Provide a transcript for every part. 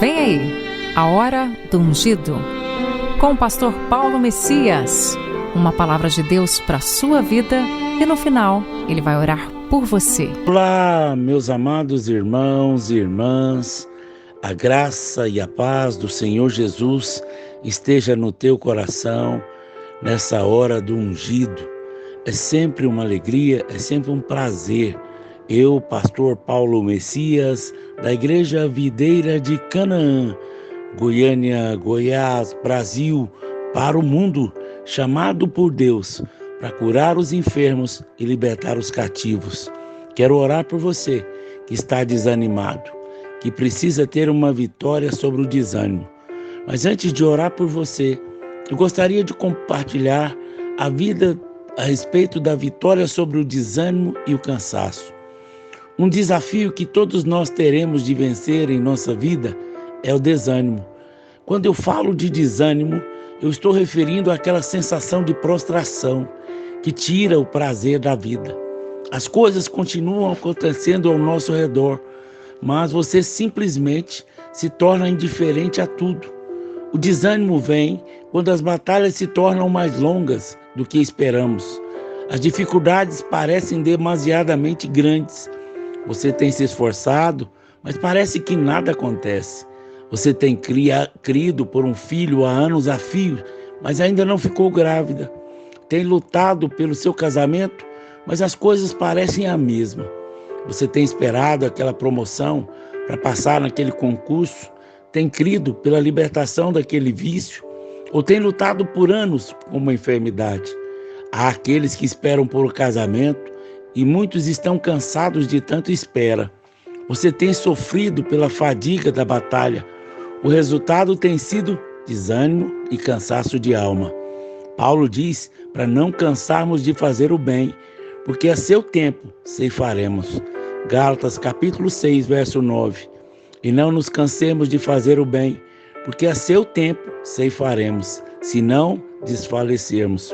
Vem aí, a hora do ungido, com o pastor Paulo Messias. Uma palavra de Deus para a sua vida e no final ele vai orar por você. Olá, meus amados irmãos e irmãs, a graça e a paz do Senhor Jesus esteja no teu coração nessa hora do ungido. É sempre uma alegria, é sempre um prazer. Eu, pastor Paulo Messias, da Igreja Videira de Canaã, Goiânia, Goiás, Brasil, para o mundo, chamado por Deus para curar os enfermos e libertar os cativos. Quero orar por você que está desanimado, que precisa ter uma vitória sobre o desânimo. Mas antes de orar por você, eu gostaria de compartilhar a vida a respeito da vitória sobre o desânimo e o cansaço. Um desafio que todos nós teremos de vencer em nossa vida é o desânimo. Quando eu falo de desânimo, eu estou referindo àquela sensação de prostração que tira o prazer da vida. As coisas continuam acontecendo ao nosso redor, mas você simplesmente se torna indiferente a tudo. O desânimo vem quando as batalhas se tornam mais longas do que esperamos. As dificuldades parecem demasiadamente grandes. Você tem se esforçado, mas parece que nada acontece. Você tem crido por um filho há anos a fio, mas ainda não ficou grávida. Tem lutado pelo seu casamento, mas as coisas parecem a mesma. Você tem esperado aquela promoção para passar naquele concurso, tem crido pela libertação daquele vício, ou tem lutado por anos com uma enfermidade. Há aqueles que esperam por um casamento e muitos estão cansados de tanta espera. Você tem sofrido pela fadiga da batalha. O resultado tem sido desânimo e cansaço de alma. Paulo diz para não cansarmos de fazer o bem, porque a seu tempo ceifaremos. Gálatas capítulo 6, verso 9. E não nos cansemos de fazer o bem, porque a seu tempo ceifaremos, se não desfalecermos.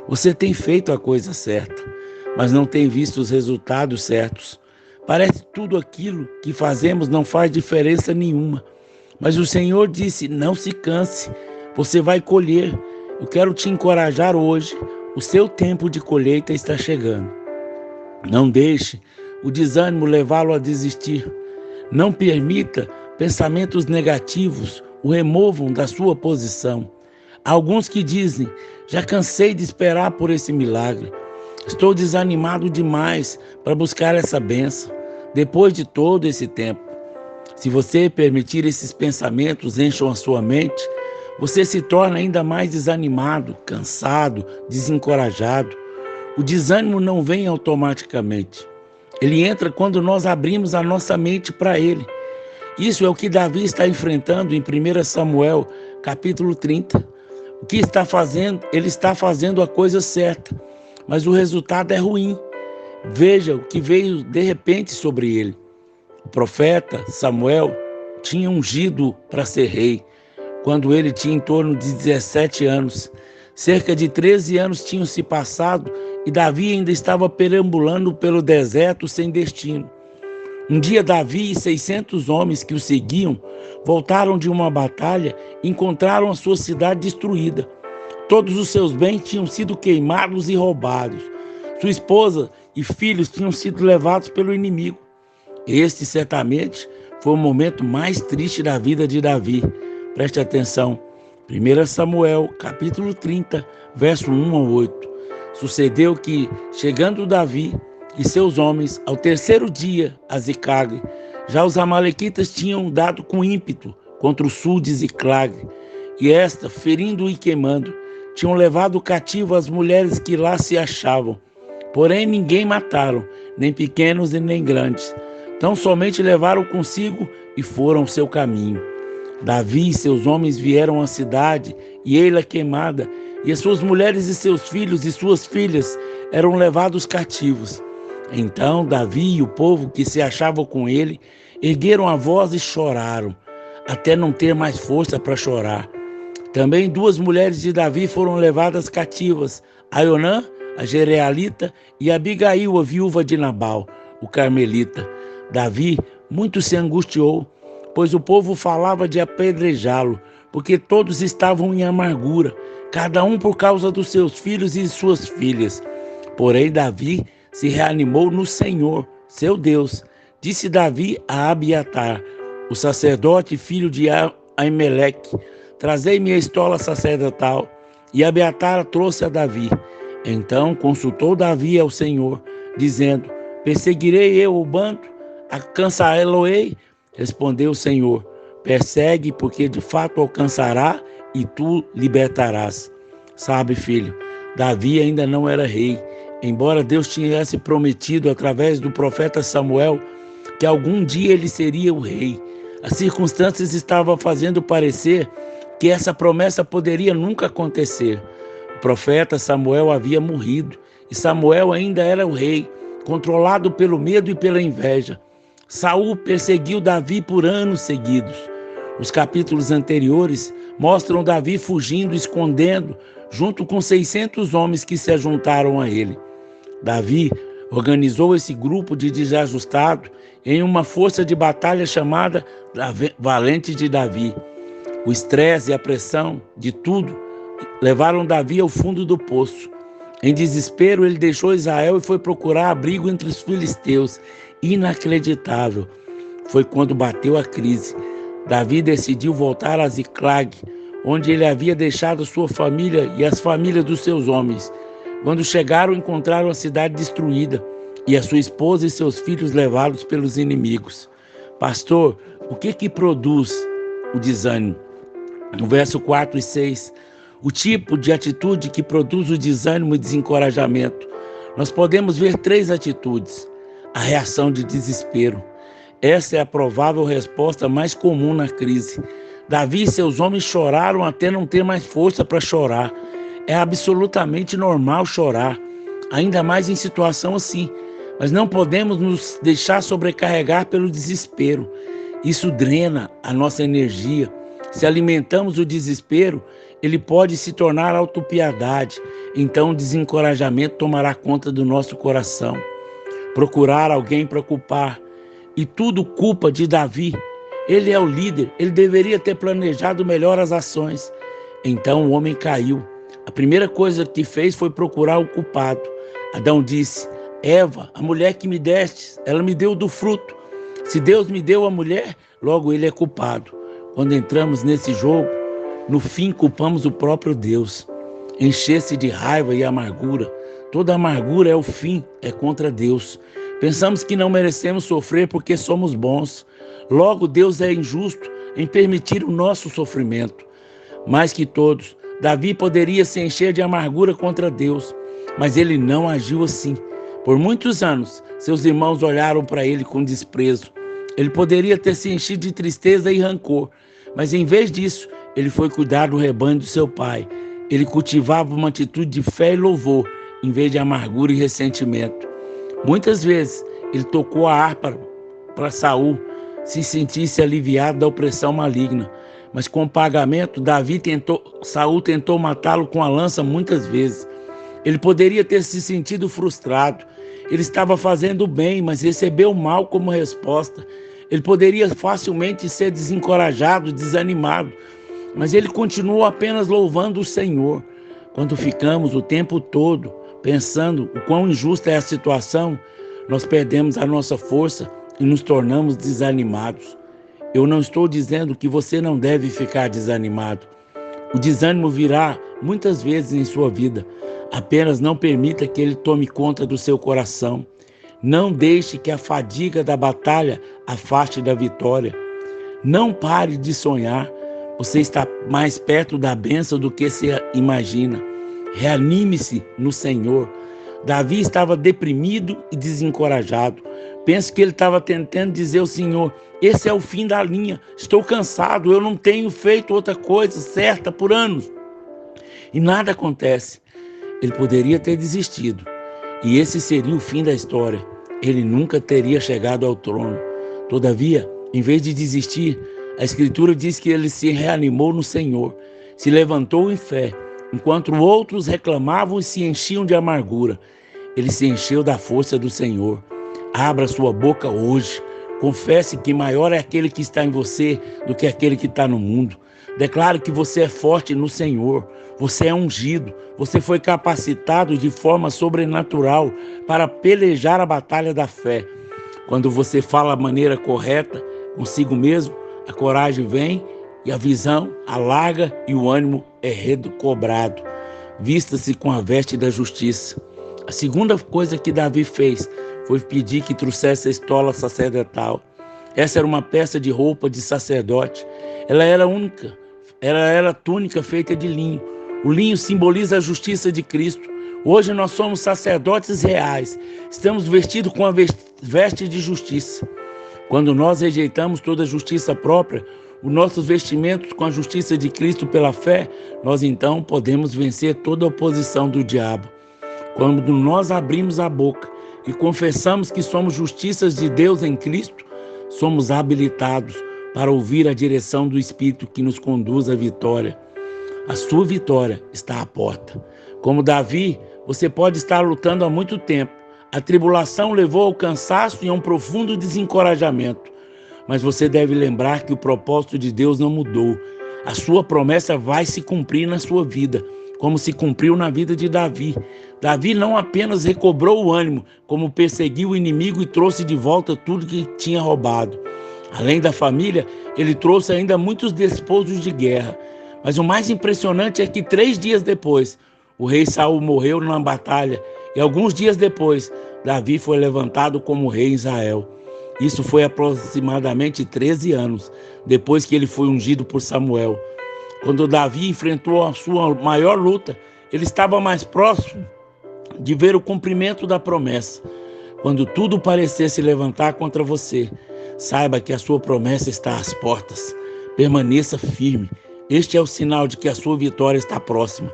Você tem feito a coisa certa, mas não tem visto os resultados certos. Parece que tudo aquilo que fazemos não faz diferença nenhuma. Mas o Senhor disse, não se canse, você vai colher. Eu quero te encorajar hoje, o seu tempo de colheita está chegando. Não deixe o desânimo levá-lo a desistir. Não permita pensamentos negativos o removam da sua posição. Há alguns que dizem, já cansei de esperar por esse milagre. Estou desanimado demais para buscar essa bênção, depois de todo esse tempo. Se você permitir esses pensamentos encham a sua mente, você se torna ainda mais desanimado, cansado, desencorajado. O desânimo não vem automaticamente. Ele entra quando nós abrimos a nossa mente para ele. Isso é o que Davi está enfrentando em 1 Samuel, capítulo 30. O que está fazendo? Ele está fazendo a coisa certa, mas o resultado é ruim. Veja o que veio de repente sobre ele. O profeta Samuel tinha ungido para ser rei, quando ele tinha em torno de 17 anos. Cerca de 13 anos tinham se passado e Davi ainda estava perambulando pelo deserto sem destino. Um dia Davi e 600 homens que o seguiam voltaram de uma batalha e encontraram a sua cidade destruída. Todos os seus bens tinham sido queimados e roubados. Sua esposa e filhos tinham sido levados pelo inimigo. Este, certamente, foi o momento mais triste da vida de Davi. Preste atenção. 1 Samuel, capítulo 30, verso 1 a 8. Sucedeu que, chegando Davi e seus homens ao terceiro dia a Ziclague, já os amalequitas tinham dado com ímpeto contra o sul de Ziclague, e esta, ferindo e queimando, tinham levado cativo as mulheres que lá se achavam. Porém ninguém mataram, nem pequenos e nem grandes. Tão somente levaram consigo e foram o seu caminho. Davi e seus homens vieram à cidade, e ei-la queimada, e as suas mulheres e seus filhos e suas filhas eram levados cativos. Então Davi e o povo que se achava com ele ergueram a voz e choraram, até não ter mais força para chorar. Também 2 mulheres de Davi foram levadas cativas, Aionã, a Jerealita, e Abigail, a viúva de Nabal, o carmelita. Davi muito se angustiou, pois o povo falava de apedrejá-lo, porque todos estavam em amargura, cada um por causa dos seus filhos e suas filhas. Porém, Davi se reanimou no Senhor, seu Deus. Disse Davi a Abiatar, o sacerdote filho de Aimeleque: trazei-me a estola sacerdotal. E Abiatar trouxe a Davi. Então consultou Davi ao Senhor, dizendo: perseguirei eu o bando? Alcançá-lo-ei? Respondeu o Senhor: persegue, porque de fato alcançará e tu libertarás. Sabe, filho, Davi ainda não era rei, embora Deus tivesse prometido através do profeta Samuel que algum dia ele seria o rei. As circunstâncias estavam fazendo parecer que essa promessa poderia nunca acontecer. O profeta Samuel havia morrido e Samuel ainda era o rei, controlado pelo medo e pela inveja. Saul perseguiu Davi por anos seguidos. Os capítulos anteriores mostram Davi fugindo, escondendo, junto com 600 homens que se juntaram a ele. Davi organizou esse grupo de desajustados em uma força de batalha chamada Valente de Davi. O estresse e a pressão de tudo levaram Davi ao fundo do poço. Em desespero, ele deixou Israel e foi procurar abrigo entre os filisteus. Inacreditável. Foi quando bateu a crise. Davi decidiu voltar a Ziclag, onde ele havia deixado sua família e as famílias dos seus homens. Quando chegaram, encontraram a cidade destruída e a sua esposa e seus filhos levados pelos inimigos. Pastor, o que produz o desânimo? No verso 4 e 6, o tipo de atitude que produz o desânimo e desencorajamento. Nós podemos ver 3 atitudes. A reação de desespero. Essa é a provável resposta mais comum na crise. Davi e seus homens choraram até não ter mais força para chorar. É absolutamente normal chorar, ainda mais em situação assim. Mas não podemos nos deixar sobrecarregar pelo desespero. Isso drena a nossa energia. Se alimentamos o desespero, ele pode se tornar autopiedade. Então o desencorajamento tomará conta do nosso coração. Procurar alguém para culpar. E tudo culpa de Davi. Ele é o líder, ele deveria ter planejado melhor as ações. Então o homem caiu. A primeira coisa que fez foi procurar o culpado. Adão disse: Eva, a mulher que me deste, ela me deu do fruto. Se Deus me deu a mulher, logo ele é culpado. Quando entramos nesse jogo, no fim culpamos o próprio Deus. Encher-se de raiva e amargura. Toda amargura é o fim, é contra Deus. Pensamos que não merecemos sofrer porque somos bons. Logo, Deus é injusto em permitir o nosso sofrimento. Mais que todos, Davi poderia se encher de amargura contra Deus, mas ele não agiu assim. Por muitos anos, seus irmãos olharam para ele com desprezo. Ele poderia ter se enchido de tristeza e rancor, mas em vez disso, ele foi cuidar do rebanho do seu pai. Ele cultivava uma atitude de fé e louvor, em vez de amargura e ressentimento. Muitas vezes, ele tocou a harpa para Saul se sentisse aliviado da opressão maligna. Mas com o pagamento, Saul tentou matá-lo com a lança muitas vezes. Ele poderia ter se sentido frustrado. Ele estava fazendo bem, mas recebeu mal como resposta. Ele poderia facilmente ser desencorajado, desanimado, mas ele continuou apenas louvando o Senhor. Quando ficamos o tempo todo pensando o quão injusta é a situação, nós perdemos a nossa força e nos tornamos desanimados. Eu não estou dizendo que você não deve ficar desanimado. O desânimo virá muitas vezes em sua vida. Apenas não permita que ele tome conta do seu coração. Não deixe que a fadiga da batalha afaste da vitória. Não pare de sonhar. Você está mais perto da bênção do que se imagina. Reanime-se no Senhor. Davi estava deprimido e desencorajado. Penso que ele estava tentando dizer ao Senhor: esse é o fim da linha, estou cansado, eu não tenho feito outra coisa certa por anos. E nada acontece. Ele poderia ter desistido, e esse seria o fim da história. Ele nunca teria chegado ao trono. Todavia, em vez de desistir, a Escritura diz que ele se reanimou no Senhor, se levantou em fé, enquanto outros reclamavam e se enchiam de amargura. Ele se encheu da força do Senhor. Abra sua boca hoje, Confesse que maior é aquele que está em você do que aquele que está no mundo. Declare que você é forte no Senhor. Você é ungido. Você foi capacitado de forma sobrenatural para pelejar a batalha da fé. Quando você fala a maneira correta consigo mesmo, a coragem vem e a visão alarga e o ânimo é recobrado. Vista-se com a veste da justiça. A segunda coisa que Davi fez foi pedir que trouxesse a estola sacerdotal. Essa era uma peça de roupa de sacerdote. Ela era única. Ela era túnica feita de linho. O linho simboliza a justiça de Cristo. Hoje nós somos sacerdotes reais. Estamos vestidos com a veste de justiça. Quando nós rejeitamos toda a justiça própria, os nossos vestimentos com a justiça de Cristo pela fé, nós então podemos vencer toda a oposição do diabo. Quando nós abrimos a boca e confessamos que somos justiças de Deus em Cristo, somos habilitados para ouvir a direção do Espírito que nos conduz à vitória. A sua vitória está à porta. Como Davi, você pode estar lutando há muito tempo. A tribulação levou ao cansaço e a um profundo desencorajamento. Mas você deve lembrar que o propósito de Deus não mudou. A sua promessa vai se cumprir na sua vida, como se cumpriu na vida de Davi. Davi não apenas recobrou o ânimo, como perseguiu o inimigo e trouxe de volta tudo que tinha roubado. Além da família, ele trouxe ainda muitos despojos de guerra. Mas o mais impressionante é que 3 dias depois, o rei Saul morreu numa batalha e alguns dias depois, Davi foi levantado como rei em Israel. Isso foi aproximadamente 13 anos depois que ele foi ungido por Samuel. Quando Davi enfrentou a sua maior luta, ele estava mais próximo de ver o cumprimento da promessa. Quando tudo parecer se levantar contra você, saiba que a sua promessa está às portas. Permaneça firme. Este é o sinal de que a sua vitória está próxima.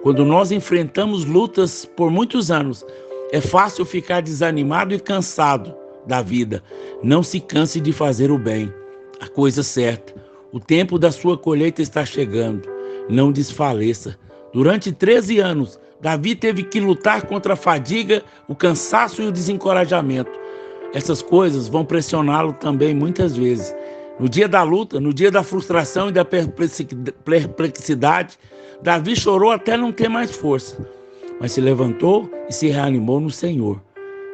Quando nós enfrentamos lutas por muitos anos, é fácil ficar desanimado e cansado da vida. Não se canse de fazer o bem, a coisa certa. O tempo da sua colheita está chegando. Não desfaleça. Durante 13 anos, Davi teve que lutar contra a fadiga, o cansaço e o desencorajamento. Essas coisas vão pressioná-lo também muitas vezes. No dia da luta, no dia da frustração e da perplexidade, Davi chorou até não ter mais força, mas se levantou e se reanimou no Senhor.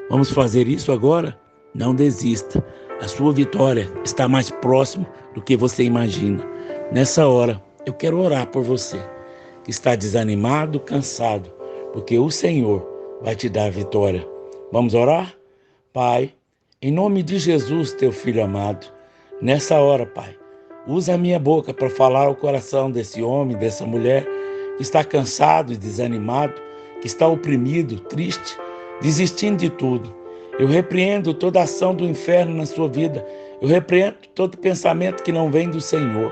Vamos fazer isso agora? Não desista. A sua vitória está mais próxima do que você imagina. Nessa hora, eu quero orar por você, que está desanimado, cansado, porque o Senhor vai te dar a vitória. Vamos orar? Pai, em nome de Jesus, teu Filho amado, nessa hora, Pai, usa a minha boca para falar ao coração desse homem, dessa mulher que está cansado e desanimado, que está oprimido, triste, desistindo de tudo. Eu repreendo toda ação do inferno na sua vida. Eu repreendo todo pensamento que não vem do Senhor.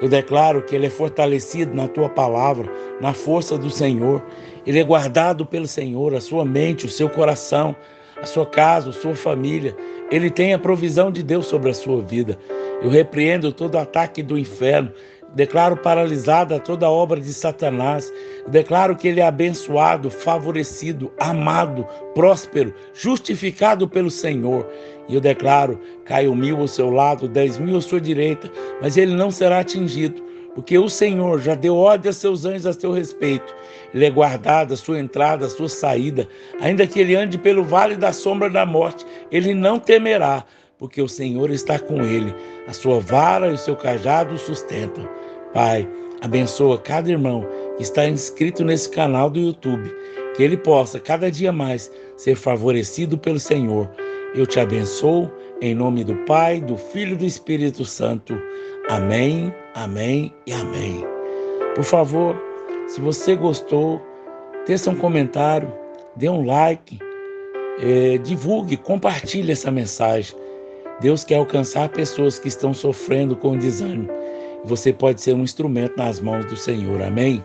Eu declaro que ele é fortalecido na tua palavra, na força do Senhor. Ele é guardado pelo Senhor, a sua mente, o seu coração, a sua casa, a sua família. Ele tem a provisão de Deus sobre a sua vida. Eu repreendo todo ataque do inferno. Declaro paralisada toda a obra de Satanás. Declaro que ele é abençoado, favorecido, amado, próspero, justificado pelo Senhor. E eu declaro, caiu 1000 ao seu lado, 10.000 à sua direita, mas ele não será atingido, porque o Senhor já deu ordem a seus anjos a seu respeito. Ele é guardado, a sua entrada, a sua saída. Ainda que ele ande pelo vale da sombra da morte, ele não temerá, porque o Senhor está com ele. A sua vara e o seu cajado o sustentam. Pai, abençoa cada irmão que está inscrito nesse canal do YouTube, que ele possa cada dia mais ser favorecido pelo Senhor. Eu te abençoo em nome do Pai, do Filho e do Espírito Santo. Amém, amém e amém. Por favor, se você gostou, deixe um comentário, dê um like, divulgue, compartilhe essa mensagem. Deus quer alcançar pessoas que estão sofrendo com desânimo. Você pode ser um instrumento nas mãos do Senhor. Amém?